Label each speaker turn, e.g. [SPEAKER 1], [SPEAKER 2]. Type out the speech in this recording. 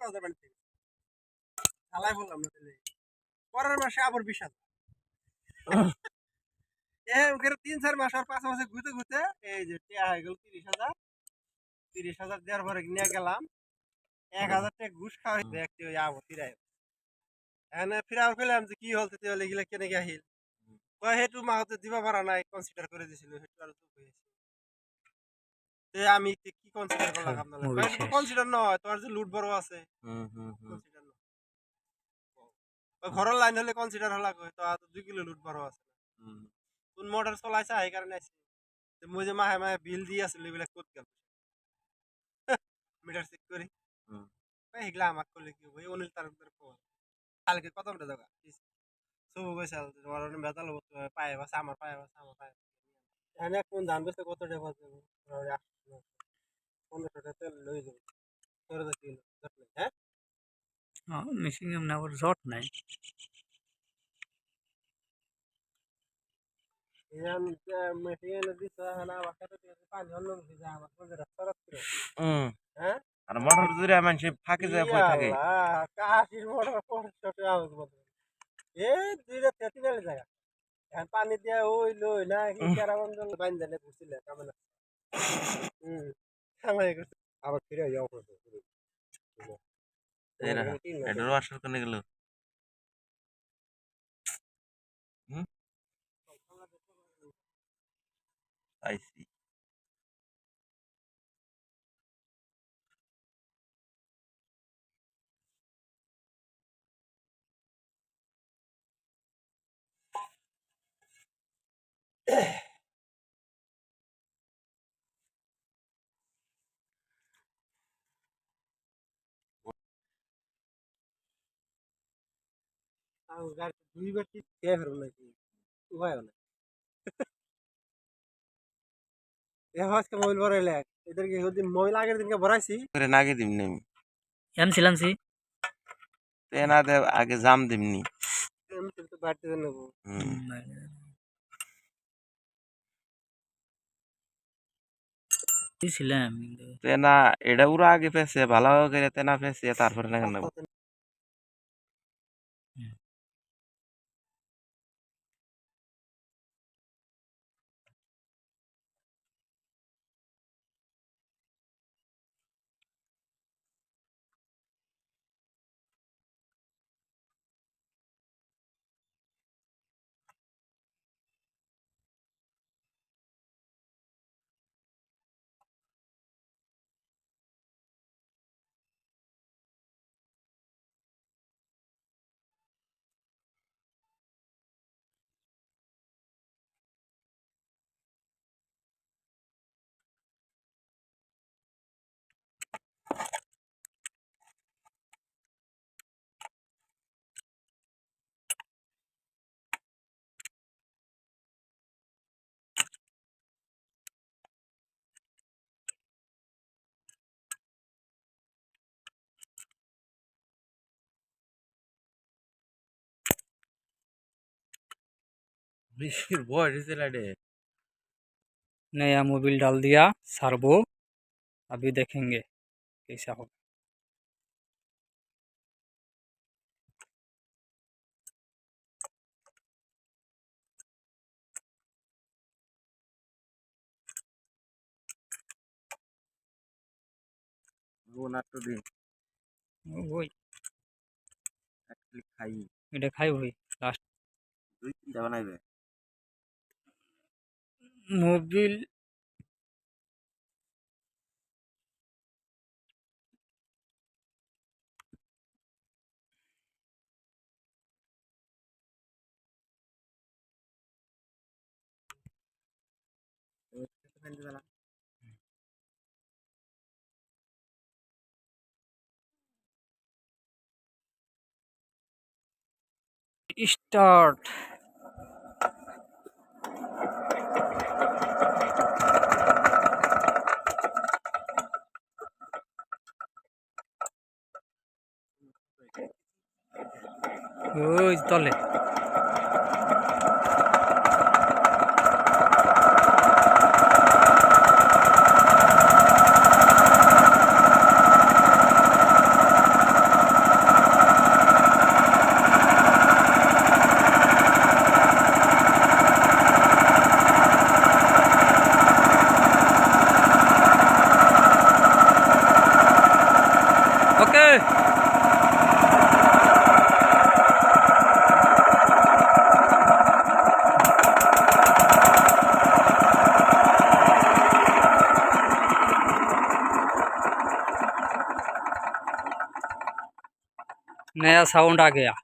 [SPEAKER 1] 5000 বাড়ি থেকে চালাই বললাম না তাহলে পরের মাসে আবার 20,000 ওখানে 3-4 মাস আর 5 মাসে ঘুরতে ঘুরতে এই যে টিয়া হয়ে গেল 30,000 দেওয়ার পরে নিয়ে গেলাম 1,000 টাকা ঘুষ খাওয়াই দেখতে ওই আবো ফিরাই এখানে ফিরাও পেলাম যে কি হলতে তুই গেলে কেনে গিয়ে হেটু মা হতে দিবা পারা নাই কনসিডার করে দিছিল হেটু আর চুপ হয়েছে আমি কি কনসিডার করলাম আপনাদের কনসিডার নয় তোমার যে লুট বড় আছে কনসিডার নয় ঘরের লাইন হলে কনসিডার হলা কই তো 2 কিলো লুট বড় আছে কোন মোটর চলাইছে এই কারণে আছে মই যে মাহে মাহে বিল দিয়ে আছিল এগুলা কত গেল মিটার চেক করি এগুলা আমাক করলে কি হবে অনিল তারকদার কল কালকে কত মিটার জায়গা সব গেছাল তোমার বেতাল পায়ে বাসা আমার পায়ে বাসা আমার পায়ে এখানে কোন ধান বেচতে কত টাকা পাবে 1500 টাকা তেল লই যাবে 14 কিলো হ্যাঁ
[SPEAKER 2] মিশিং এম না ওর জট নাই
[SPEAKER 1] ইয়ান মেটিয়ান দিছা না বাকাতে পানি হল যা আমার কোন রাস্তা হ্যাঁ
[SPEAKER 3] আর মোটর জুড়ে মানুষ ফাঁকে যায় বই থাকে
[SPEAKER 1] কাশির মোটর 500 আউজ মত এ দুইটা তেতি গেলে জায়গা এখন পানি দিয়া ওই লই না কি কারাবন্দল বাইন জানে বুঝছিলে কামনা কামাই করতে আবার ফিরে যাও করতে
[SPEAKER 3] এরা এডর ওয়াশার কোনে গেল আইসি
[SPEAKER 1] দুইবার কি খেয়ে ফেরো নাকি উপায় না আজকে মোবাইল ভরাইলে এদেরকে ওদিন মোবাইল আগের দিনকে ভরাইছি
[SPEAKER 3] করে নাগে দিমনি
[SPEAKER 2] এম ছিলাম সি
[SPEAKER 3] তেনা দে আগে জাম দিমনি
[SPEAKER 1] আমি তো বাড়তে নেব
[SPEAKER 2] ছিলাম
[SPEAKER 3] তেনা এটা পুরো আগে পেছে ভালো করে তেনা পেছে তারপরে না কেন बॉडी से लड़े
[SPEAKER 2] नया मोबिल डाल दिया सर्वो अभी देखेंगे कैसा होगा
[SPEAKER 3] वो ना तो दिन
[SPEAKER 2] ওই
[SPEAKER 3] एक्चुअली खाई
[SPEAKER 2] এটা খাই ওই লাস্ট
[SPEAKER 3] দুই তিনটা বানাইবে
[SPEAKER 2] মোবিল स्टार्ट ওই তলে नया साउंड आ गया।